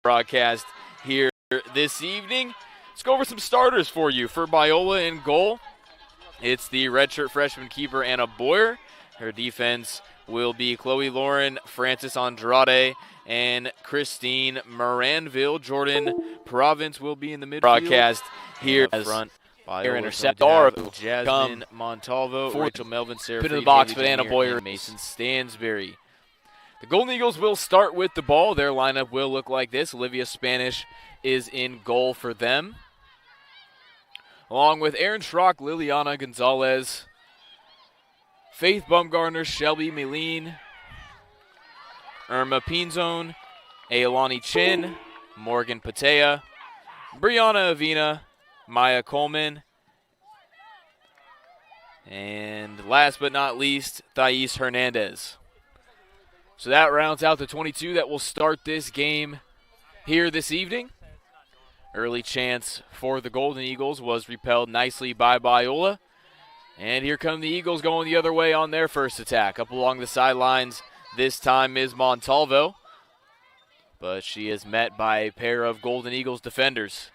broadcast here this evening. Let's go over some starters for you. For Biola in goal, it's the redshirt freshman keeper Anna Boyer. Her defense will be Chloe Lauren, Francis Andrade, and Christine Moranville. Jordan Province will be in the midfield. Broadcast here as front. Interceptor Jasmine Montalvo, Rachel Melvin, Sarah Put in the box, but Anna Boyer, and Mason Stansberry. The Golden Eagles will start with the ball. Their lineup will look like this. Olivia Spanish is in goal for them, along with Erin Schrock, Liliana Gonzalez, Faith Bumgarner, Shelby Meline, Irma Pinzone, Ailani Chin, Morgan Patea, Brianna Avina, Maya Coleman, and last but not least, Thais Hernandez. So that rounds out the 22 that will start this game here this evening. Early chance for the Golden Eagles was repelled nicely by Biola. And here come the Eagles going the other way on their first attack. Up along the sidelines this time is Montalvo, but she is met by a pair of Golden Eagles defenders.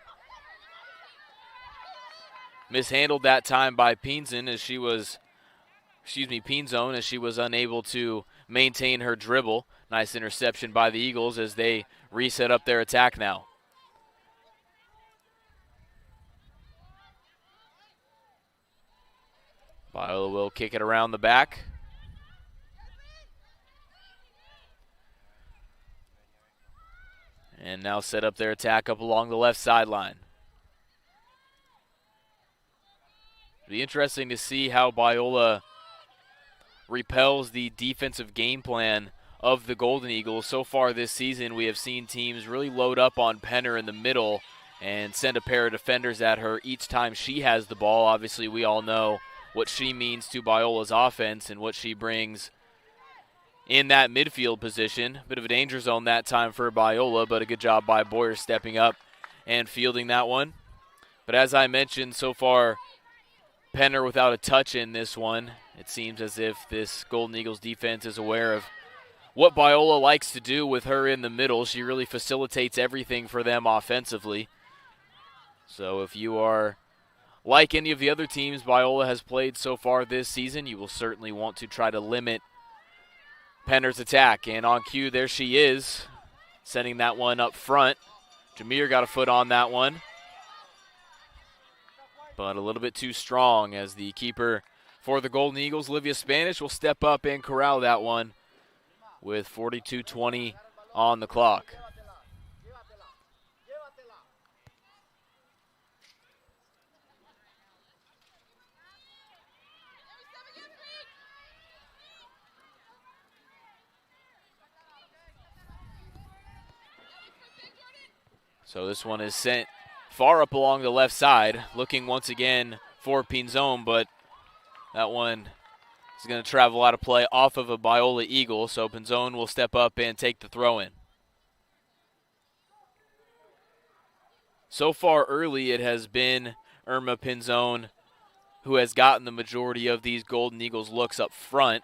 Mishandled that time by Pinzone as she was unable to maintain her dribble. Nice interception by the Eagles as they reset up their attack now. Biola will kick it around the back. And now set up their attack up along the left sideline. It'll be interesting to see how Biola repels the defensive game plan of the Golden Eagles. So far this season, we have seen teams really load up on Penner in the middle and send a pair of defenders at her each time she has the ball. Obviously, we all know what she means to Biola's offense and what she brings in that midfield position. Bit of a danger zone that time for Biola, but a good job by Boyer stepping up and fielding that one. But as I mentioned, so far, Penner without a touch in this one. It seems as if this Golden Eagles defense is aware of what Biola likes to do with her in the middle. She really facilitates everything for them offensively. So if you are like any of the other teams Biola has played so far this season, you will certainly want to try to limit Penner's attack. And on cue, there she is, sending that one up front. Jameer got a foot on that one, but a little bit too strong as the keeper for the Golden Eagles, Olivia Spanish, will step up and corral that one with 42:20 on the clock. So this one is sent far up along the left side, looking once again for Pinzone, but that one is going to travel out of play off of a Biola Eagle, so Pinzone will step up and take the throw in. So far early, it has been Irma Pinzone who has gotten the majority of these Golden Eagles looks up front.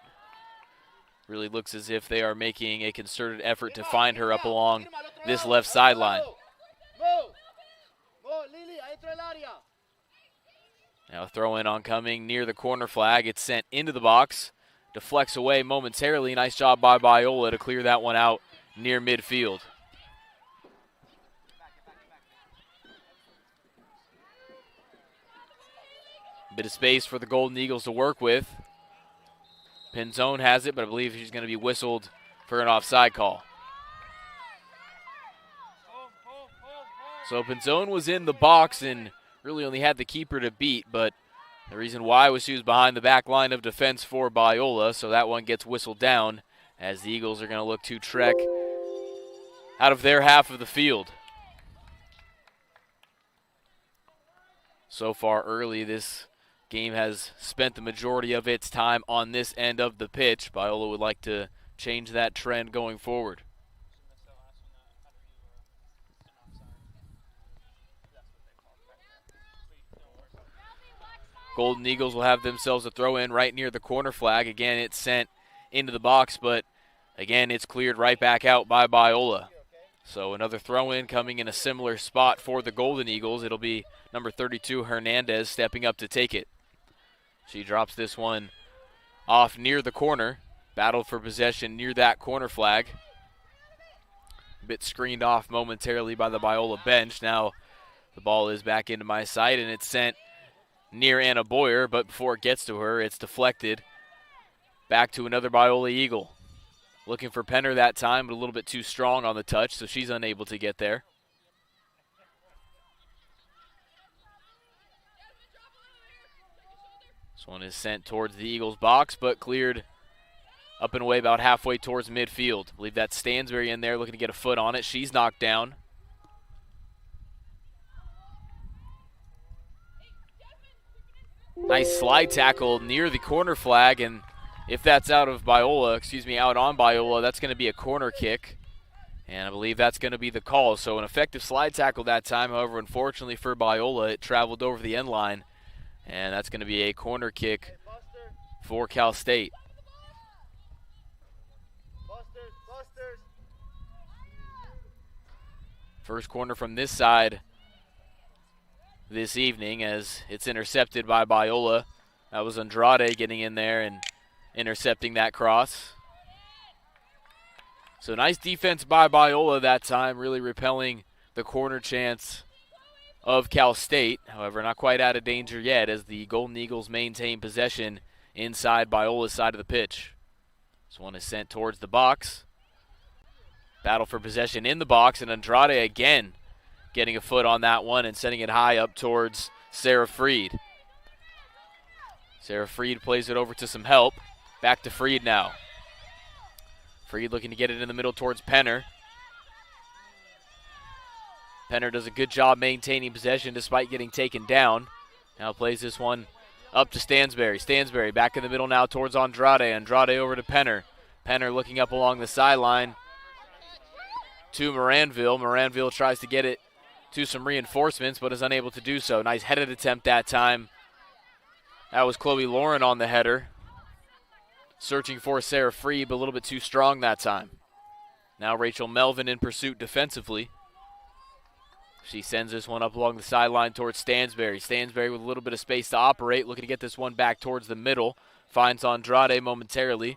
Really looks as if they are making a concerted effort to find her up along this left sideline. Now throw in oncoming near the corner flag. It's sent into the box. Deflects away momentarily. Nice job by Biola to clear that one out near midfield. Bit of space for the Golden Eagles to work with. Pinzone has it, but I believe she's going to be whistled for an offside call. So Pinzone was in the box and really only had the keeper to beat, but the reason why was she was behind the back line of defense for Biola, so that one gets whistled down as the Eagles are going to look to trek out of their half of the field. So far early, this game has spent the majority of its time on this end of the pitch. Biola would like to change that trend going forward. Golden Eagles will have themselves a throw in right near the corner flag. Again, it's sent into the box, but again, it's cleared right back out by Biola. So another throw-in coming in a similar spot for the Golden Eagles. It'll be number 32, Hernandez, stepping up to take it. She drops this one off near the corner. Battled for possession near that corner flag. A bit screened off momentarily by the Biola bench. Now the ball is back into my sight, and it's sent near Anna Boyer, but before it gets to her, it's deflected back to another Biola Eagle. Looking for Penner that time, but a little bit too strong on the touch, so she's unable to get there. This one is sent towards the Eagles box, but cleared up and away about halfway towards midfield. I believe that's Stansberry in there looking to get a foot on it. She's knocked down. Nice slide tackle near the corner flag, and if that's out on Biola, that's going to be a corner kick. And I believe that's going to be the call. So an effective slide tackle that time. However, unfortunately for Biola, it traveled over the end line. And that's going to be a corner kick for Cal State. First corner from this side this evening as it's intercepted by Biola. That was Andrade getting in there and intercepting that cross. So nice defense by Biola that time, really repelling the corner chance of Cal State. However, not quite out of danger yet as the Golden Eagles maintain possession inside Biola's side of the pitch. This one is sent towards the box. Battle for possession in the box, and Andrade again getting a foot on that one and sending it high up towards Sarah Freed. Sarah Freed plays it over to some help. Back to Freed now. Freed looking to get it in the middle towards Penner. Penner does a good job maintaining possession despite getting taken down. Now plays this one up to Stansberry. Stansberry back in the middle now towards Andrade. Andrade over to Penner. Penner looking up along the sideline to Moranville. Moranville tries to get it to some reinforcements but is unable to do so. Nice headed attempt that time. That was Chloe Lauren on the header. Searching for Sarah Freed, but a little bit too strong that time. Now Rachel Melvin in pursuit defensively. She sends this one up along the sideline towards Stansberry. Stansberry with a little bit of space to operate, looking to get this one back towards the middle. Finds Andrade momentarily,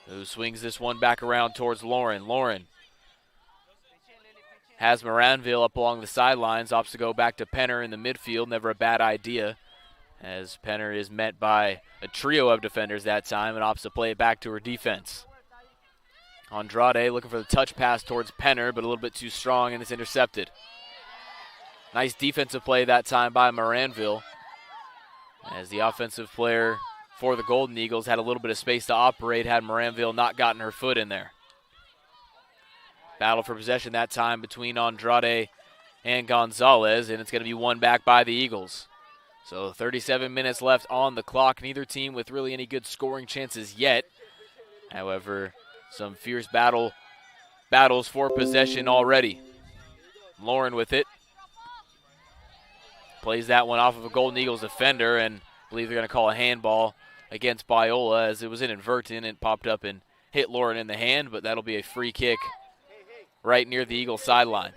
who swings this one back around towards Lauren. Lauren has Moranville up along the sidelines, opts to go back to Penner in the midfield. Never a bad idea, as Penner is met by a trio of defenders that time and opts to play it back to her defense. Andrade looking for the touch pass towards Penner, but a little bit too strong, and it's intercepted. Nice defensive play that time by Moranville, as the offensive player for the Golden Eagles had a little bit of space to operate had Moranville not gotten her foot in there. Battle for possession that time between Andrade and Gonzalez, and it's going to be won back by the Eagles. So 37 minutes left on the clock. Neither team with really any good scoring chances yet. However, some fierce battles for possession already. Lauren with it. Plays that one off of a Golden Eagles defender, and I believe they're going to call a handball against Biola as it was inadvertent. It popped up and hit Lauren in the hand, but that'll be a free kick right near the Eagles sideline.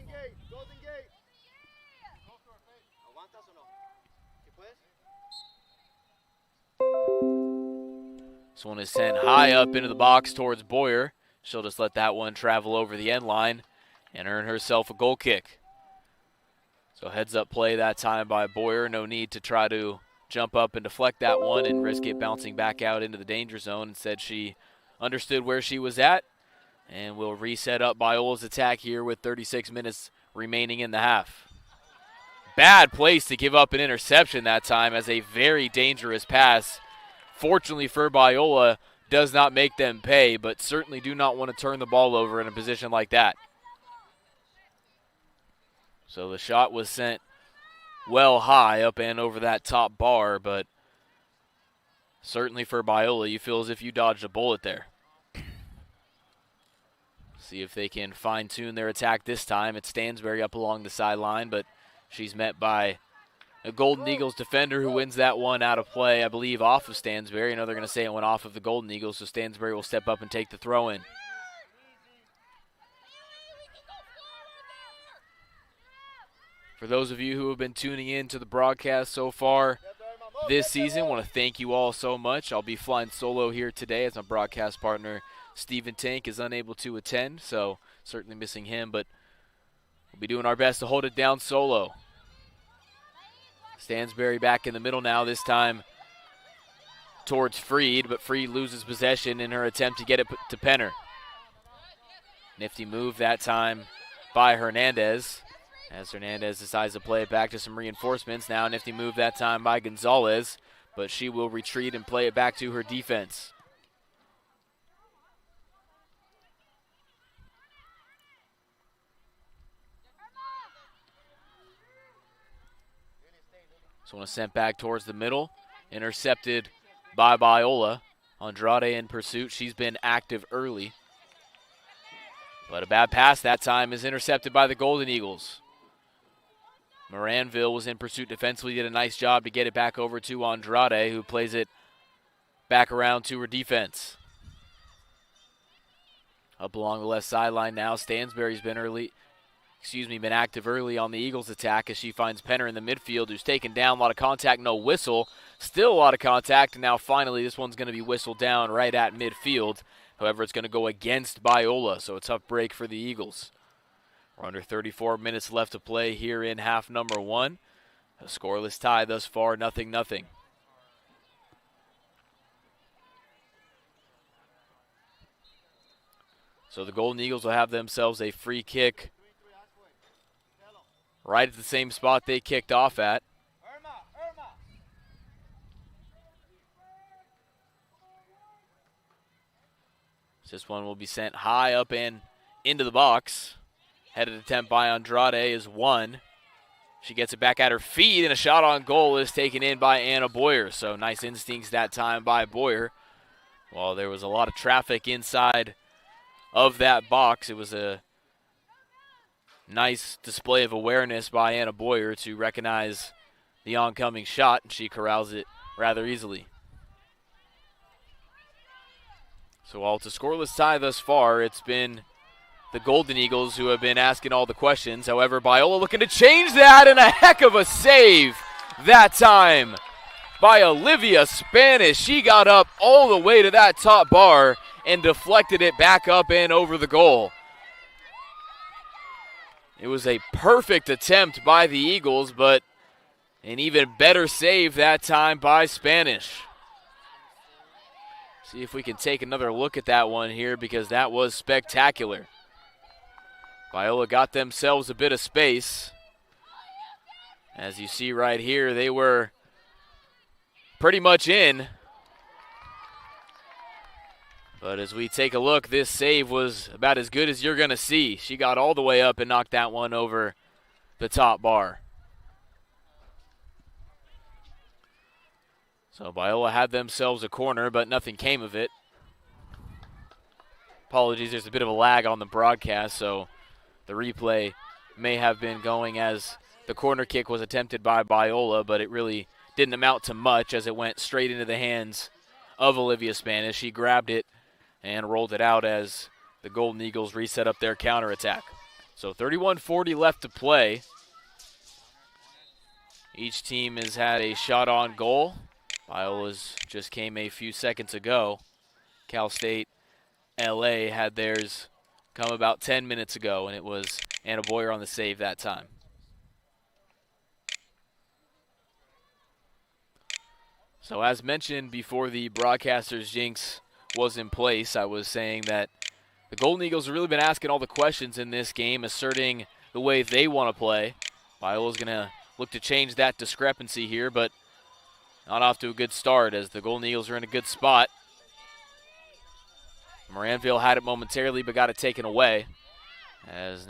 This one is sent high up into the box towards Boyer. She'll just let that one travel over the end line and earn herself a goal kick. So heads up play that time by Boyer. No need to try to jump up and deflect that one and risk it bouncing back out into the danger zone. Instead, she understood where she was at and will reset up Biola's attack here with 36 minutes remaining in the half. Bad place to give up an interception that time, as a very dangerous pass, fortunately for Biola, does not make them pay, but certainly do not want to turn the ball over in a position like that. So the shot was sent well high up and over that top bar, but certainly for Biola, you feel as if you dodged a bullet there. See if they can fine-tune their attack this time. It's Stansberry up along the sideline, but she's met by a Golden Eagles defender who wins that one out of play, I believe, off of Stansberry. I know they're going to say it went off of the Golden Eagles, so Stansberry will step up and take the throw in. For those of you who have been tuning in to the broadcast so far this season, I want to thank you all so much. I'll be flying solo here today as my broadcast partner, Stephen Tank, is unable to attend, so certainly missing him, but we'll be doing our best to hold it down solo. Stansberry back in the middle now, this time towards Freed, but Freed loses possession in her attempt to get it to Penner. Nifty move that time by Hernandez, as Hernandez decides to play it back to some reinforcements. Now nifty move that time by Gonzalez, but she will retreat and play it back to her defense. This one is sent back towards the middle, intercepted by Biola. Andrade in pursuit. She's been active early, but a bad pass that time is intercepted by the Golden Eagles. Moranville was in pursuit defensively, did a nice job to get it back over to Andrade, who plays it back around to her defense. Up along the left sideline now, Stansberry's been active early on the Eagles' attack as she finds Penner in the midfield, who's taken down. A lot of contact, no whistle. Still a lot of contact, and now finally this one's going to be whistled down right at midfield. However, it's going to go against Biola, so a tough break for the Eagles. We're under 34 minutes left to play here in half number one. A scoreless tie thus far, 0-0. So the Golden Eagles will have themselves a free kick right at the same spot they kicked off at. This one will be sent high up and into the box. Headed attempt by Andrade is one. She gets it back at her feet, and a shot on goal is taken in by Anna Boyer. So nice instincts that time by Boyer. While there was a lot of traffic inside of that box, it was a nice display of awareness by Anna Boyer to recognize the oncoming shot, and she corrals it rather easily. So while it's a scoreless tie thus far, it's been the Golden Eagles who have been asking all the questions. However, Biola looking to change that, and a heck of a save that time by Olivia Spanish. She got up all the way to that top bar and deflected it back up and over the goal. It was a perfect attempt by the Eagles, but an even better save that time by Spanish. See if we can take another look at that one here, because that was spectacular. Biola got themselves a bit of space. As you see right here, they were pretty much in. But as we take a look, this save was about as good as you're going to see. She got all the way up and knocked that one over the top bar. So Biola had themselves a corner, but nothing came of it. Apologies, there's a bit of a lag on the broadcast, so the replay may have been going as the corner kick was attempted by Biola, but it really didn't amount to much as it went straight into the hands of Olivia Spanish. She grabbed it and rolled it out as the Golden Eagles reset up their counterattack. So 31:40 left to play. Each team has had a shot on goal. Biola's just came a few seconds ago. Cal State LA had theirs come about 10 minutes ago, and it was Anna Boyer on the save that time. So as mentioned before the broadcaster's jinx was in place, I was saying that the Golden Eagles have really been asking all the questions in this game, asserting the way they want to play. Biola's going to look to change that discrepancy here, but not off to a good start as the Golden Eagles are in a good spot. Moranville had it momentarily but got it taken away. As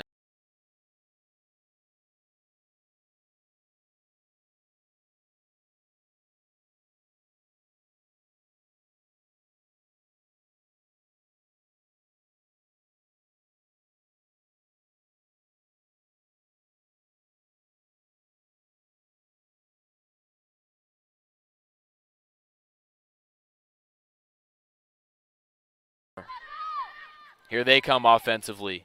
here they come offensively.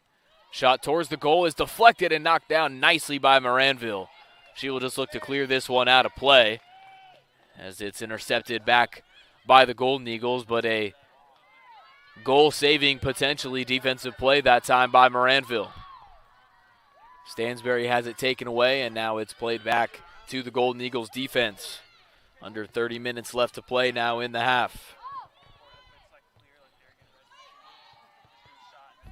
Shot towards the goal is deflected and knocked down nicely by Moranville. She will just look to clear this one out of play as it's intercepted back by the Golden Eagles, but a goal-saving, potentially defensive play that time by Moranville. Stansbury has it taken away, and now it's played back to the Golden Eagles defense. Under 30 minutes left to play now in the half.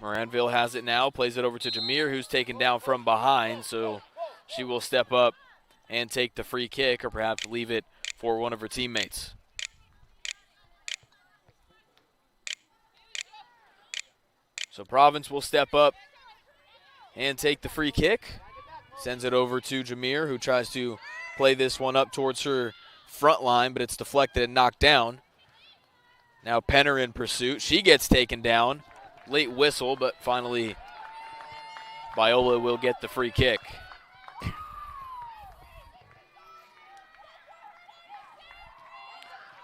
Moranville has it now, plays it over to Jameer, who's taken down from behind, so she will step up and take the free kick, or perhaps leave it for one of her teammates. So Province will step up and take the free kick. Sends it over to Jameer, who tries to play this one up towards her front line, but it's deflected and knocked down. Now Penner in pursuit. She gets taken down. Late whistle, but finally Biola will get the free kick.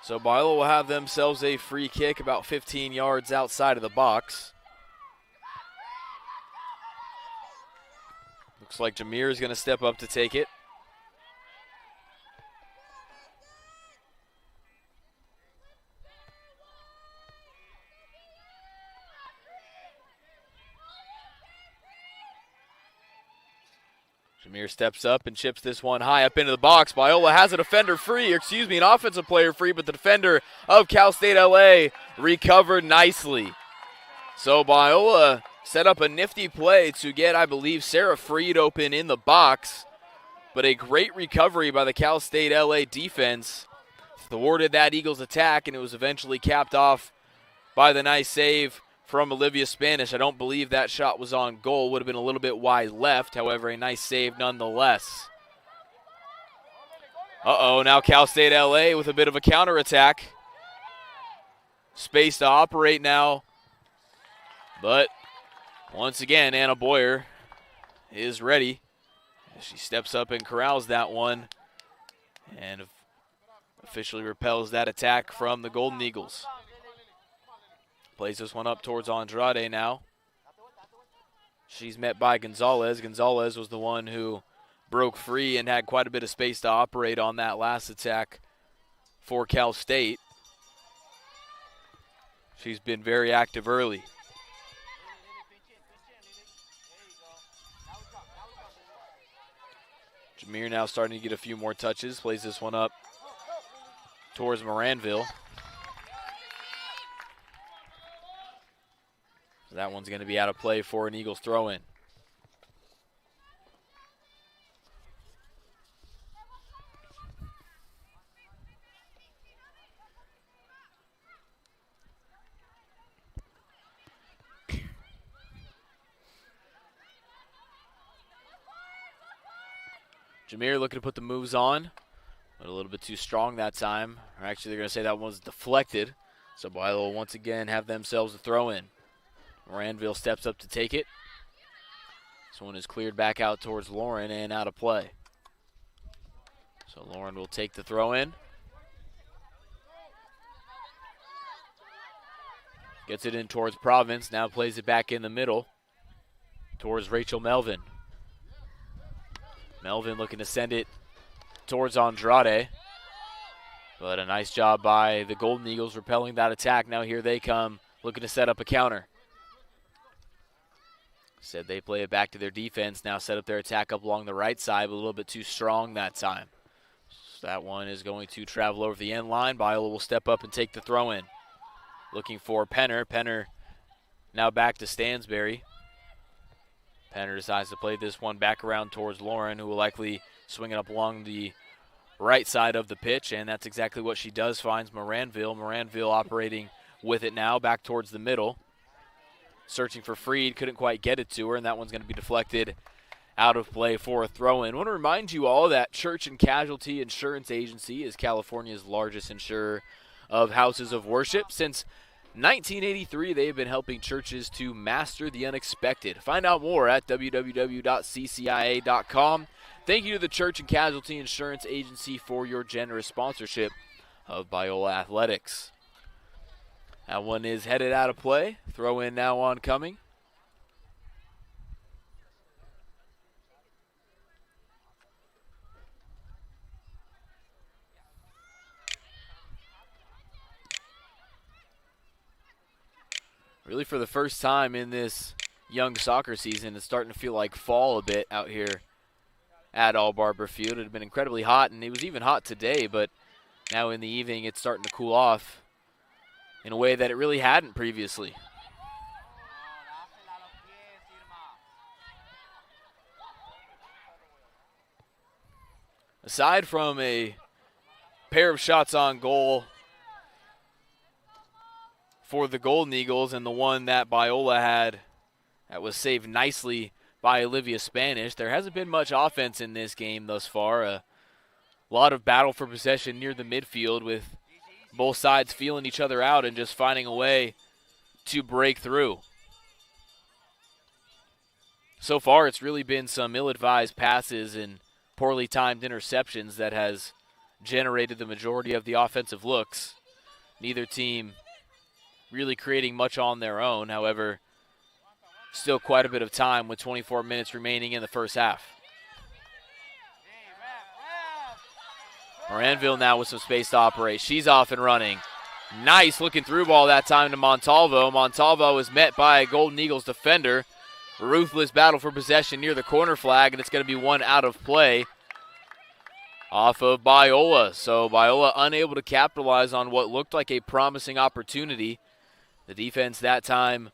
So Biola will have themselves a free kick about 15 yards outside of the box. Looks like Jameer is going to step up to take it. Jameer steps up and chips this one high up into the box. Biola has a defender free, an offensive player free, but the defender of Cal State LA recovered nicely. So Biola set up a nifty play to get, I believe, Sarah Freed open in the box, but a great recovery by the Cal State LA defense thwarted that Eagles attack, and it was eventually capped off by the nice save from Olivia Spanish. I don't believe that shot was on goal. Would have been a little bit wide left. However, a nice save nonetheless. Now Cal State LA with a bit of a counterattack. Space to operate now. But once again, Anna Boyer is ready. She steps up and corrals that one and officially repels that attack from the Golden Eagles. Plays this one up towards Andrade now. She's met by Gonzalez. Gonzalez was the one who broke free and had quite a bit of space to operate on that last attack for Cal State. She's been very active early. Jameer now starting to get a few more touches. Plays this one up towards Moranville. That one's going to be out of play for an Eagles throw-in. Jameer looking to put the moves on, but a little bit too strong that time. Or actually, they're going to say that one was deflected. So Biola will once again have themselves a throw-in. Moranville steps up to take it. This one is cleared back out towards Lauren and out of play. So Lauren will take the throw-in. Gets it in towards Province. Now plays it back in the middle towards Rachel Melvin. Melvin looking to send it towards Andrade. But a nice job by the Golden Eagles repelling that attack. Now here they come looking to set up a counter. Said they play it back to their defense. Now set up their attack up along the right side, but a little bit too strong that time. So that one is going to travel over the end line. Biola will step up and take the throw in. Looking for Penner. Penner now back to Stansbury. Penner decides to play this one back around towards Lauren, who will likely swing it up along the right side of the pitch, and that's exactly what she does. Finds Moranville. Moranville operating with it now back towards the middle. Searching for Freed, couldn't quite get it to her, and that one's going to be deflected out of play for a throw-in. I want to remind you all that Church and Casualty Insurance Agency is California's largest insurer of houses of worship. Since 1983, they've been helping churches to master the unexpected. Find out more at www.ccia.com. Thank you to the Church and Casualty Insurance Agency for your generous sponsorship of Biola Athletics. That one is headed out of play. Throw in now oncoming. Really for the first time in this young soccer season, it's starting to feel like fall a bit out here at All Barber Field. It had been incredibly hot, and it was even hot today, but now in the evening it's starting to cool off in a way that it really hadn't previously. Aside from a pair of shots on goal for the Golden Eagles and the one that Biola had that was saved nicely by Olivia Spanish, there hasn't been much offense in this game thus far. A lot of battle for possession near the midfield with both sides feeling each other out and just finding a way to break through. So far, it's really been some ill-advised passes and poorly timed interceptions that has generated the majority of the offensive looks. Neither team really creating much on their own. However, still quite a bit of time with 24 minutes remaining in the first half. Moranville now with some space to operate. She's off and running. Nice looking through ball that time to Montalvo. Montalvo is met by a Golden Eagles defender. Ruthless battle for possession near the corner flag, and it's going to be one out of play off of Biola. So Biola unable to capitalize on what looked like a promising opportunity. The defense that time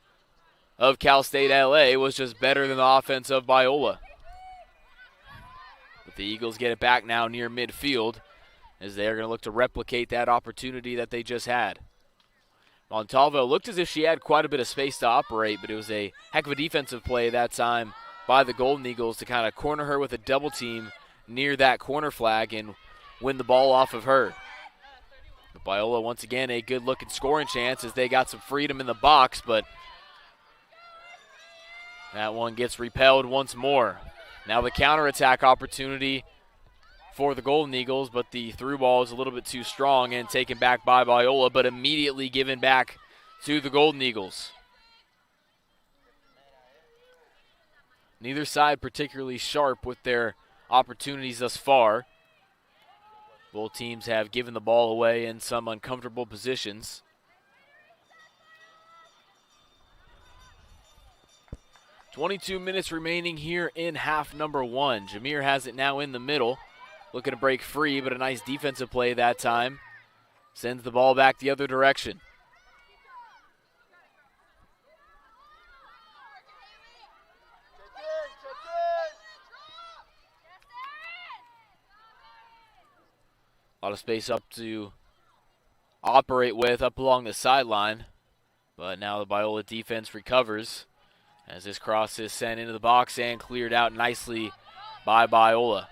of Cal State LA was just better than the offense of Biola. But the Eagles get it back now near midfield as they're going to look to replicate that opportunity that they just had. Montalvo looked as if she had quite a bit of space to operate, but it was a heck of a defensive play that time by the Golden Eagles to kind of corner her with a double team near that corner flag and win the ball off of her. But Biola, once again, a good-looking scoring chance as they got some freedom in the box, but that one gets repelled once more. Now the counterattack opportunity for the Golden Eagles, but the through ball is a little bit too strong and taken back by Biola, but immediately given back to the Golden Eagles. Neither side particularly sharp with their opportunities thus far. Both teams have given the ball away in some uncomfortable positions. .22 minutes remaining here in half number one. Jameer has it now in the middle. Looking to break free, but a nice defensive play that time. Sends the ball back the other direction. A lot of space up to operate with up along the sideline. But now the Biola defense recovers as this cross is sent into the box and cleared out nicely by Biola.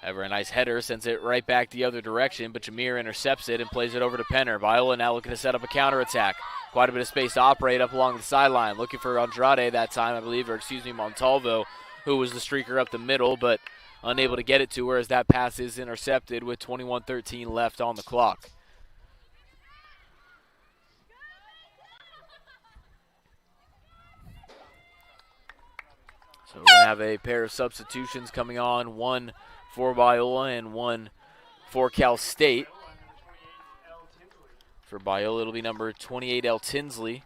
Ever a nice header, sends it right back the other direction, but Jameer intercepts it and plays it over to Penner. Biola now looking to set up a counterattack. Quite a bit of space to operate up along the sideline. Looking for Andrade that time, I believe, or excuse me, Montalvo, who was the streaker up the middle, but unable to get it to her as that pass is intercepted with 21:13 left on the clock. So we're going to have a pair of substitutions coming on, one for Biola and one for Cal State. For Biola, it'll be number 28, El Tinsley.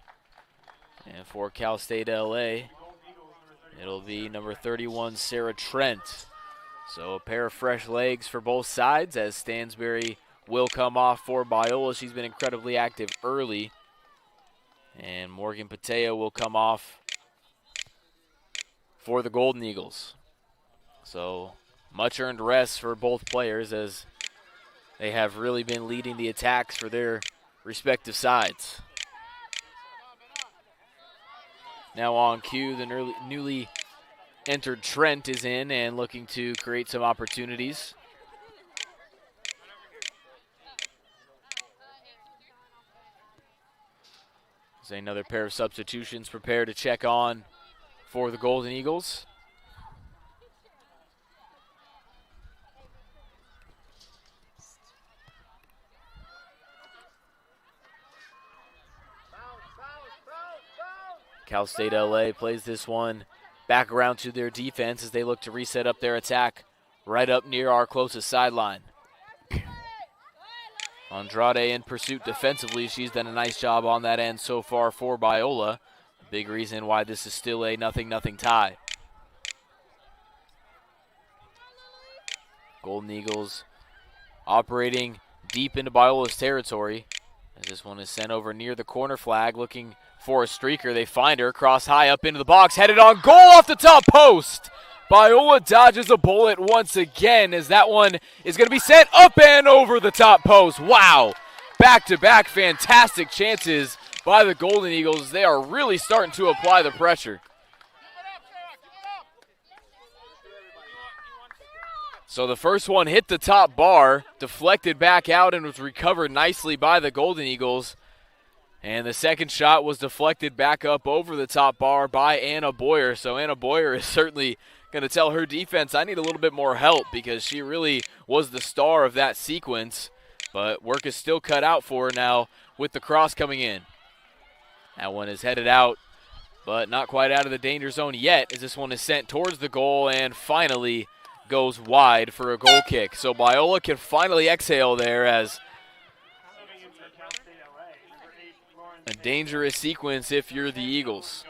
And for Cal State LA, it'll be number 31, Sarah Trent. So a pair of fresh legs for both sides as Stansberry will come off for Biola. She's been incredibly active early. And Morgan Pateo will come off for the Golden Eagles. So much earned rest for both players as they have really been leading the attacks for their respective sides. Now on cue, the newly entered Trent is in and looking to create some opportunities. There's another pair of substitutions prepared to check on for the Golden Eagles. Cal State LA plays this one back around to their defense as they look to reset up their attack right up near our closest sideline. Andrade in pursuit defensively. She's done a nice job on that end so far for Biola. Big reason why this is still a 0-0 tie. Golden Eagles operating deep into Biola's territory. As this one is sent over near the corner flag, looking for a streaker. They find her, cross high up into the box, headed on goal off the top post. Biola dodges a bullet once again as that one is going to be sent up and over the top post. Wow, back-to-back fantastic chances by the Golden Eagles. They are really starting to apply the pressure. So the first one hit the top bar, deflected back out, and was recovered nicely by the Golden Eagles. And the second shot was deflected back up over the top bar by Anna Boyer. So Anna Boyer is certainly going to tell her defense, I need a little bit more help, because she really was the star of that sequence. But work is still cut out for her now with the cross coming in. That one is headed out, but not quite out of the danger zone yet, as this one is sent towards the goal and finally goes wide for a goal kick. So Biola can finally exhale there, as a dangerous sequence if you're the Eagles.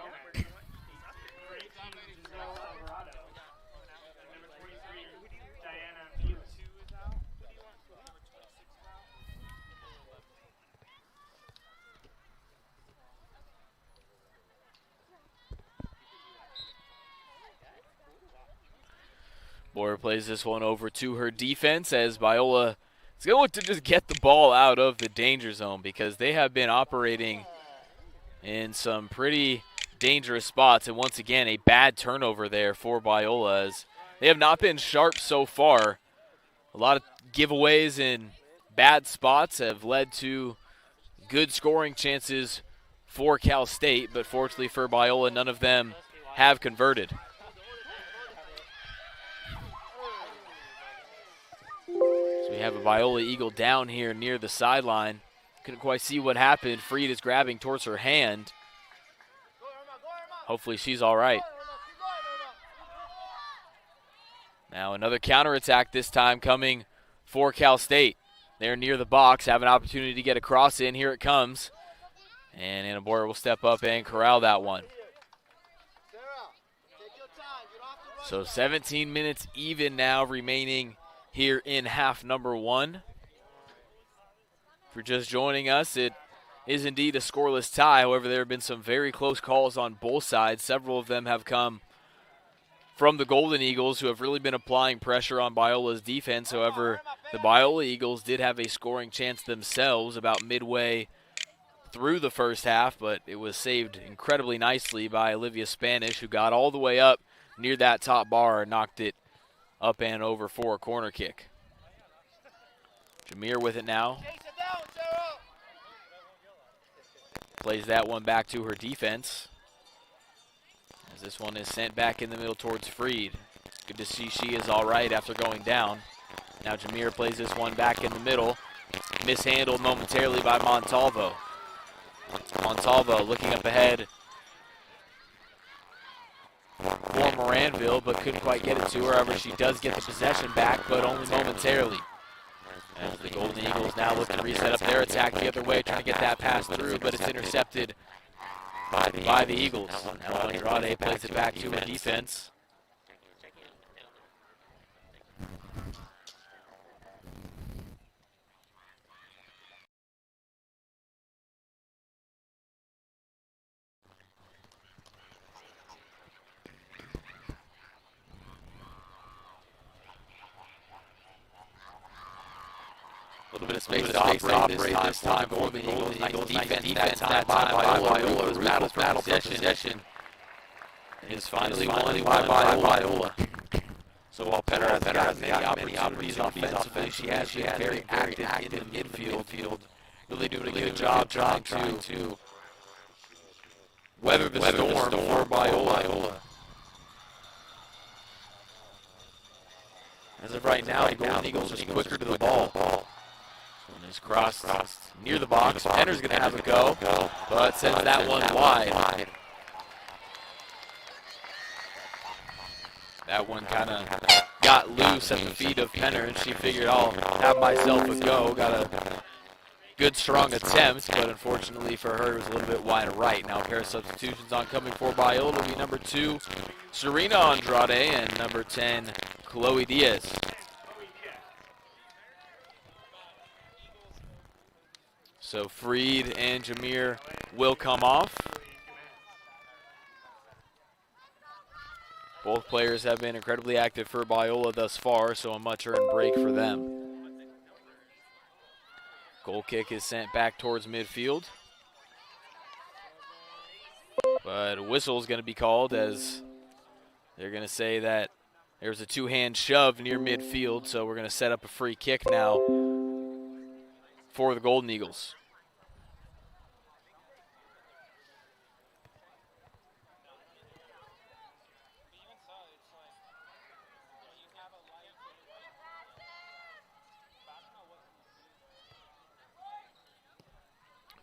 Boyer plays this one over to her defense, as Biola is going to look to just get the ball out of the danger zone, because they have been operating in some pretty dangerous spots. And once again, a bad turnover there for Biola, as they have not been sharp so far. A lot of giveaways in bad spots have led to good scoring chances for Cal State, but fortunately for Biola, none of them have converted. We have a Biola Eagle down here near the sideline. Couldn't quite see what happened. Freed is grabbing towards her hand. Hopefully she's all right. Now another counterattack, this time coming for Cal State. They're near the box, have an opportunity to get a cross in. Here it comes. And Anna Boyer will step up and corral that one. So 17 minutes even now remaining here in half number one. If you're just joining us, it is indeed a scoreless tie. However, there have been some very close calls on both sides. Several of them have come from the Golden Eagles, who have really been applying pressure on Biola's defense. However, the Biola Eagles did have a scoring chance themselves about midway through the first half, but it was saved incredibly nicely by Olivia Spanish, who got all the way up near that top bar and knocked it up and over for a corner kick. Jameer with it now. Plays that one back to her defense, as this one is sent back in the middle towards Freed. Good to see she is all right after going down. Now Jameer plays this one back in the middle. Mishandled momentarily by Montalvo. Montalvo looking up ahead for Moranville, but couldn't quite get it to her. However, she does get the possession back, but only momentarily. As the Golden Eagles now look to reset up their attack the other way, trying to get that pass through, but it's intercepted by the Eagles. Now Andrade plays it back to her defense. A little bit of space to operate this time for the Eagles. Nice defense that time by Biola. Battle for possession. It's finally won by Biola. So while Penner has many opportunities offensively, she has been very active in the midfield. Really doing a good job trying to weather the storm for Biola. As of right now, the Golden Eagles just quicker to the ball. One is crossed near the box. Penner's going to have a go, but sends that one wide. That one kind of got loose at the feet of Penner, and she figured, I'll have myself a go. Got to good, strong attempt, but unfortunately for her, it was a little bit wide right. Now a pair of substitutions on coming for Biola will be number 2, Serena Andrade, and number 10, Chloe Diaz. So Freed and Jameer will come off. Both players have been incredibly active for Biola thus far, so a much-earned break for them. Goal kick is sent back towards midfield. But a whistle is going to be called, as they're going to say that there's a two-hand shove near midfield, so we're going to set up a free kick now for the Golden Eagles.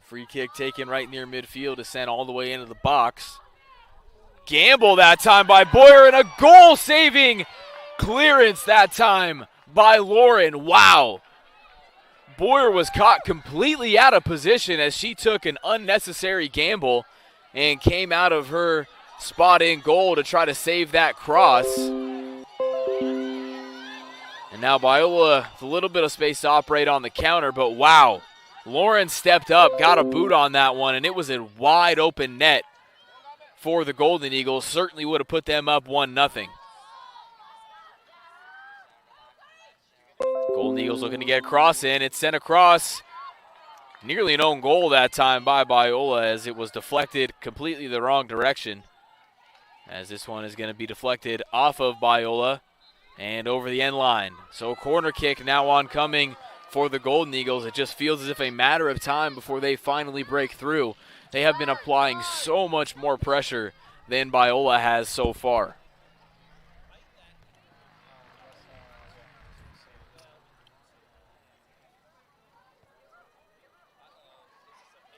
Free kick taken right near midfield is sent all the way into the box. Gamble that time by Boyer, and a goal-saving clearance that time by Lauren. Wow. Boyer was caught completely out of position as she took an unnecessary gamble and came out of her spot in goal to try to save that cross. And now Biola with a little bit of space to operate on the counter, but wow. Lauren stepped up, got a boot on that one, and it was a wide open net for the Golden Eagles. Certainly would have put them up 1-0. Golden Eagles looking to get a cross in. It's sent across. Nearly an own goal that time by Biola, as it was deflected completely the wrong direction. As this one is going to be deflected off of Biola and over the end line. So corner kick now oncoming for the Golden Eagles. It just feels as if a matter of time before they finally break through. They have been applying so much more pressure than Biola has so far.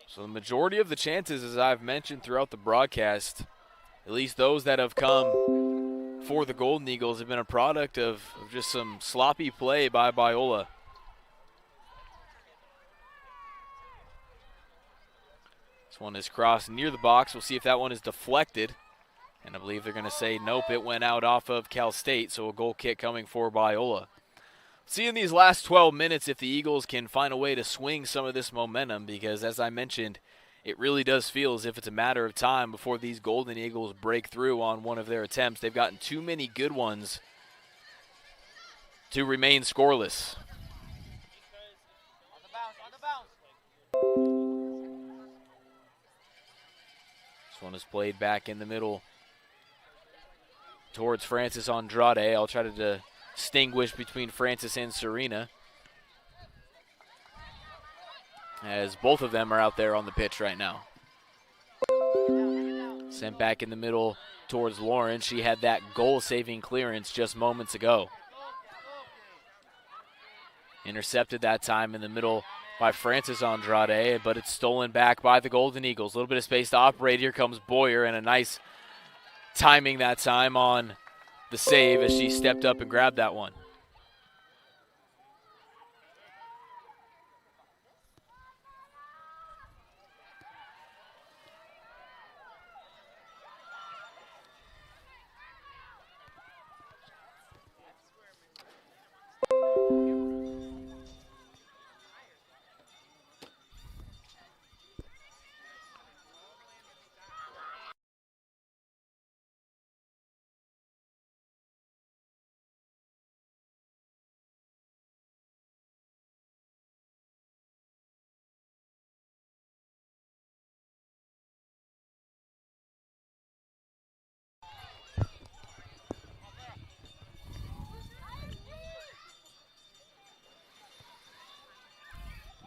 So the majority of the chances, as I've mentioned throughout the broadcast, at least those that have come for the Golden Eagles, have been a product of just some sloppy play by Biola. This one is crossed near the box. We'll see if that one is deflected. And I believe they're going to say, nope, it went out off of Cal State, so a goal kick coming for Biola. See in these last 12 minutes if the Eagles can find a way to swing some of this momentum, because as I mentioned, it really does feel as if it's a matter of time before these Golden Eagles break through on one of their attempts. They've gotten too many good ones to remain scoreless. This one is played back in the middle towards Francis Andrade. I'll try to distinguish between Francis and Serena, as both of them are out there on the pitch right now. Sent back in the middle towards Lauren. She had that goal-saving clearance just moments ago. Intercepted that time in the middle by Francis Andrade, but it's stolen back by the Golden Eagles. A little bit of space to operate. Here comes Boyer, and a nice timing that time on the save as she stepped up and grabbed that one.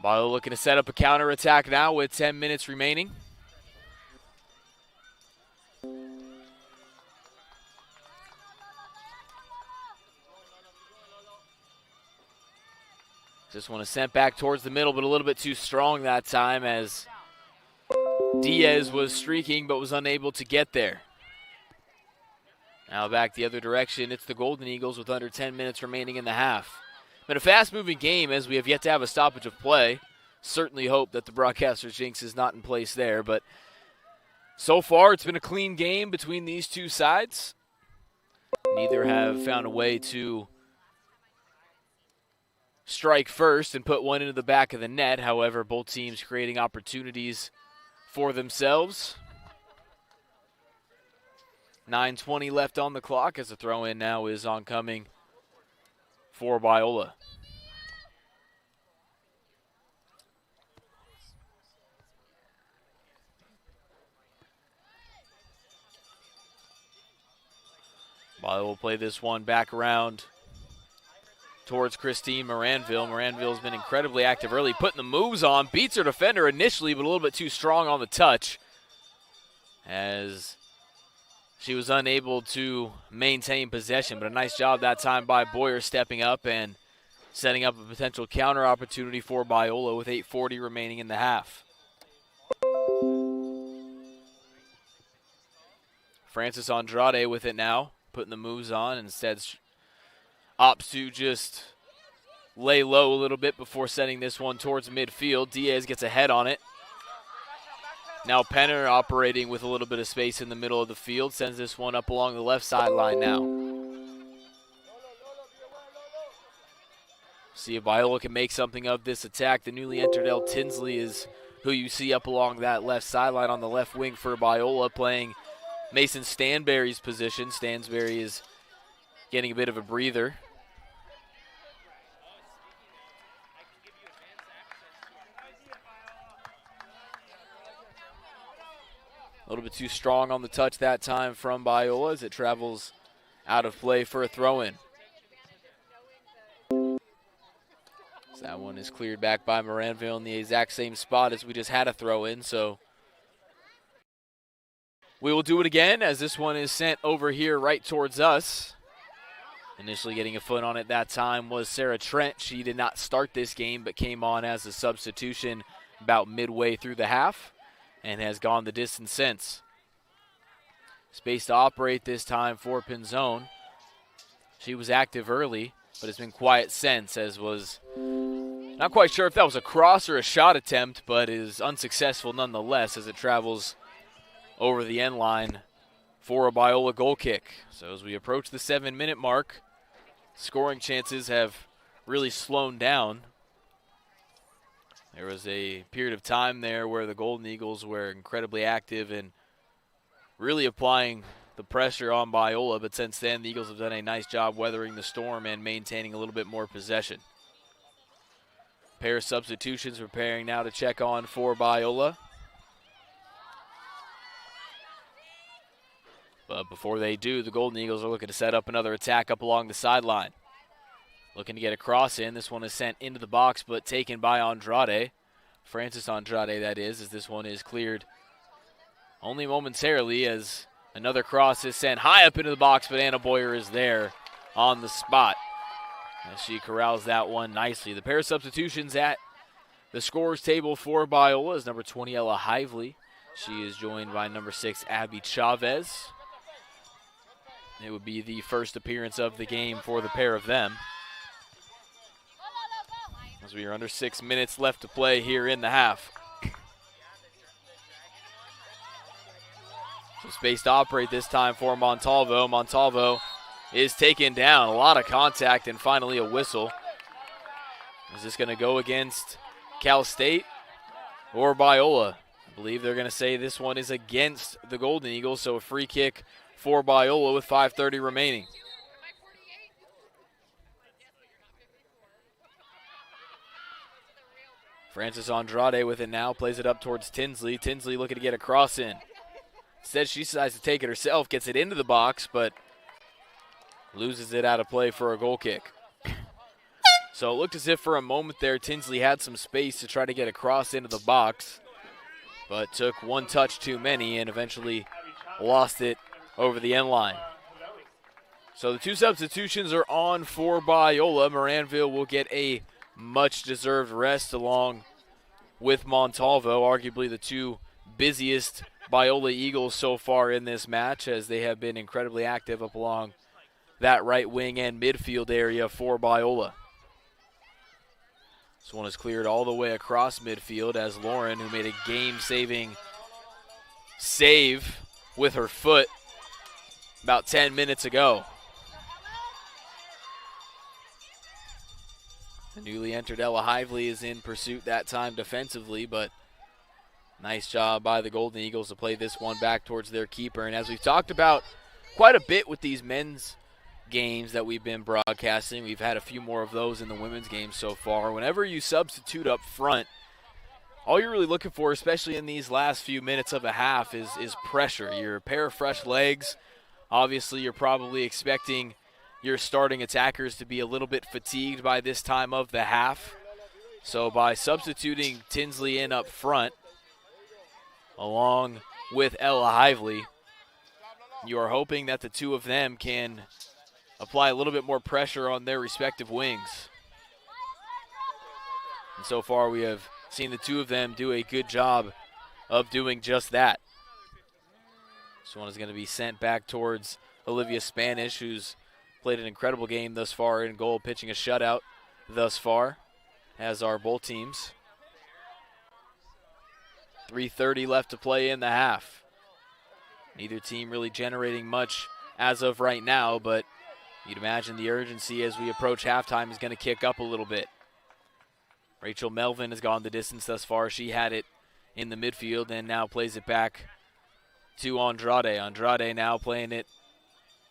Biola looking to set up a counterattack now with 10 minutes remaining. This one is sent back towards the middle, but a little bit too strong that time, as Diaz was streaking but was unable to get there. Now back the other direction. It's the Golden Eagles with under 10 minutes remaining in the half. Been a fast-moving game, as we have yet to have a stoppage of play. certainly hope that the broadcaster's jinx is not in place there. But so far, it's been a clean game between these two sides. Neither have found a way to strike first and put one into the back of the net. However, both teams creating opportunities for themselves. 9:20 left on the clock as the throw-in now is oncoming for Biola. Biola will play this one back around towards Christine Moranville. Moranville's been incredibly active early, putting the moves on. Beats her defender initially, but a little bit too strong on the touch as she was unable to maintain possession. But a nice job that time by Boyer stepping up and setting up a potential counter opportunity for Biola with 8:40 remaining in the half. Francis Andrade with it now, putting the moves on. Instead, opts to just lay low a little bit before sending this one towards midfield. Diaz gets a head on it. Now Penner operating with a little bit of space in the middle of the field. Sends this one up along the left sideline now. See if Biola can make something of this attack. The newly entered El Tinsley is who you see up along that left sideline on the left wing for Biola, playing Mason Stanberry's position. Stansberry is getting a bit of a breather. A little bit too strong on the touch that time from Biola as it travels out of play for a throw-in. So that one is cleared back by Moranville in the exact same spot as we just had a throw-in. So we will do it again as this one is sent over here right towards us. Initially getting a foot on it that time was Sarah Trent. She did not start this game but came on as a substitution about midway through the half and has gone the distance since. Space to operate this time for Pinzone. She was active early, but has been quiet since, as was not quite sure if that was a cross or a shot attempt, but is unsuccessful nonetheless as it travels over the end line for a Biola goal kick. So as we approach the 7-minute mark, scoring chances have really slowed down. There was a period of time there where the Golden Eagles were incredibly active and really applying the pressure on Biola, but since then the Eagles have done a nice job weathering the storm and maintaining a little bit more possession. Pair of substitutions preparing now to check on for Biola. But before they do, the Golden Eagles are looking to set up another attack up along the sideline. Looking to get a cross in. This one is sent into the box, but taken by Andrade. Francis Andrade, that is, as this one is cleared only momentarily as another cross is sent high up into the box, but Anna Boyer is there on the spot as she corrals that one nicely. The pair of substitutions at the scorers table for Biola is number 20, Ella Hively. She is joined by number 6, Abby Chavez. It would be the first appearance of the game for the pair of them, as we are under 6 minutes left to play here in the half. So space to operate this time for Montalvo. Montalvo is taken down. A lot of contact and finally a whistle. Is this going to go against Cal State or Biola? I believe they're going to say this one is against the Golden Eagles, so a free kick for Biola with 5:30 remaining. Francis Andrade with it now, plays it up towards Tinsley. Tinsley looking to get a cross in. Instead, she decides to take it herself, gets it into the box, but loses it out of play for a goal kick. So it looked as if for a moment there, Tinsley had some space to try to get a cross into the box, but took one touch too many and eventually lost it over the end line. So the two substitutions are on for Biola. Moranville will get a much-deserved rest along with Montalvo, arguably the two busiest Biola Eagles so far in this match, as they have been incredibly active up along that right wing and midfield area for Biola. This one is cleared all the way across midfield as Lauren, who made a game-saving save with her foot about 10 minutes ago. The newly entered Ella Hively is in pursuit that time defensively, but nice job by the Golden Eagles to play this one back towards their keeper. And as we've talked about quite a bit with these men's games that we've been broadcasting, we've had a few more of those in the women's games so far. Whenever you substitute up front, all you're really looking for, especially in these last few minutes of a half, is pressure. You're a pair of fresh legs. Obviously, you're probably expecting your starting attackers to be a little bit fatigued by this time of the half. So by substituting Tinsley in up front, along with Ella Hively, you are hoping that the two of them can apply a little bit more pressure on their respective wings. And so far we have seen the two of them do a good job of doing just that. This one is going to be sent back towards Olivia Spanish, who's played an incredible game thus far in goal, pitching a shutout thus far, as are both teams. 3:30 left to play in the half. Neither team really generating much as of right now, but you'd imagine the urgency as we approach halftime is going to kick up a little bit. Rachel Melvin has gone the distance thus far. She had it in the midfield and now plays it back to Andrade. Andrade now playing it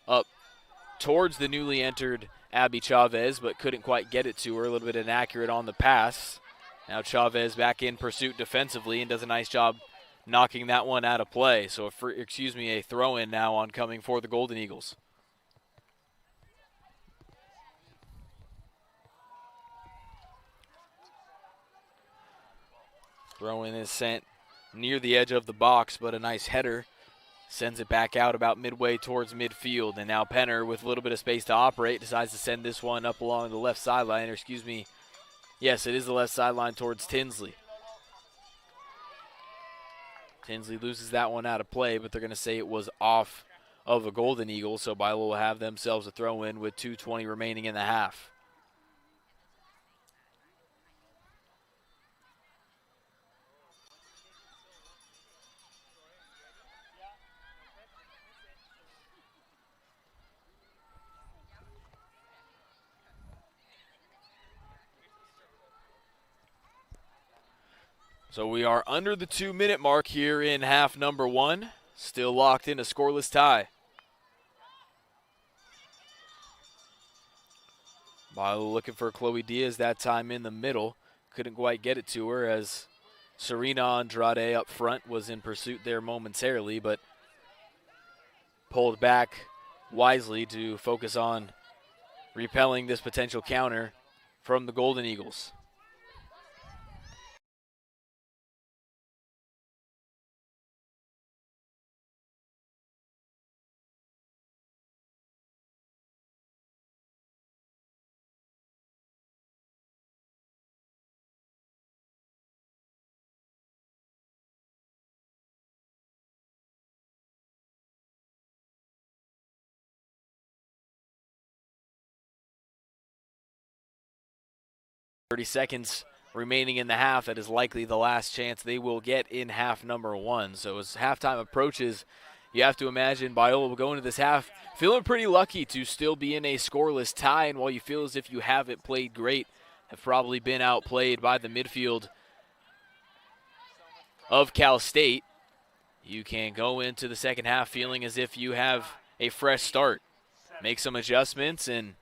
up towards the newly entered Abby Chavez, but couldn't quite get it to her. A little bit inaccurate on the pass. Now Chavez back in pursuit defensively and does a nice job knocking that one out of play. So, a throw-in now oncoming for the Golden Eagles. Throw-in is sent near the edge of the box, but a nice header sends it back out about midway towards midfield. And now Penner, with a little bit of space to operate, decides to send this one up along the left sideline. Yes, it is the left sideline towards Tinsley. Tinsley loses that one out of play, but they're going to say it was off of a Golden Eagle, so Biola will have themselves a throw-in with 2:20 remaining in the half. So we are under the 2-minute mark here in half number one. Still locked in a scoreless tie. Biola looking for Chloe Diaz that time in the middle. Couldn't quite get it to her as Serena Andrade up front was in pursuit there momentarily, but pulled back wisely to focus on repelling this potential counter from the Golden Eagles. Seconds remaining in the half. That is likely the last chance they will get in half number one. So as halftime approaches, you have to imagine Biola will go into this half feeling pretty lucky to still be in a scoreless tie, and while you feel as if you haven't played great, have probably been outplayed by the midfield of Cal State, you can go into the second half feeling as if you have a fresh start. Make some adjustments and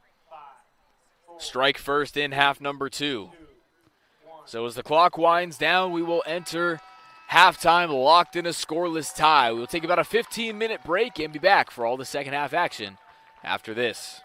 strike first in half number two. So as the clock winds down, we will enter halftime locked in a scoreless tie. We will take about a 15-minute break and be back for all the second half action after this.